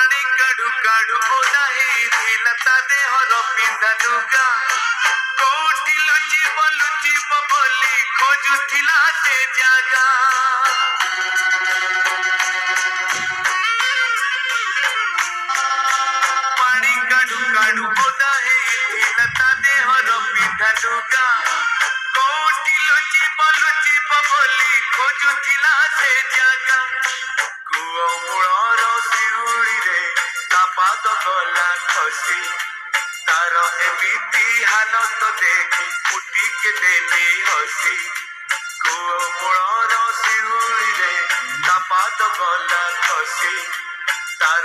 ପାଣି କାଢୁ କାଢୁ ଓଦା ହେଇଥିଲା ତା ଦେହର ପିନ୍ଧା ଲୁଗା। କୋଉଠି ଲୁଚିବ ବୋଲି ଖୋଜୁଥିଲା ସେ ଜାଗା। ପାଣି କାଢୁ କାଢୁ ଓଦା ହେଇଥିଲା ତା ଦେହର ପିନ୍ଧା ଲୁଗା। କୋଉଠି ଲୁଚିବ ବୋଲି ଖୋଜୁଥିଲା ସେ ଜାଗା। କୂଅ ମୂଳର ଶିଉଳିରେ ତା ପାଦ ଗଲା ଖସି। ତାର ଏମିତି ହାଲତ ଦେଖି ମୁଁ ଟିକେ ଦେଲି ହସି। କୂଅ ମୂଳର ଶିଉଳିରେ ତା ପାଦ ଗଲା ଖସି। ତାର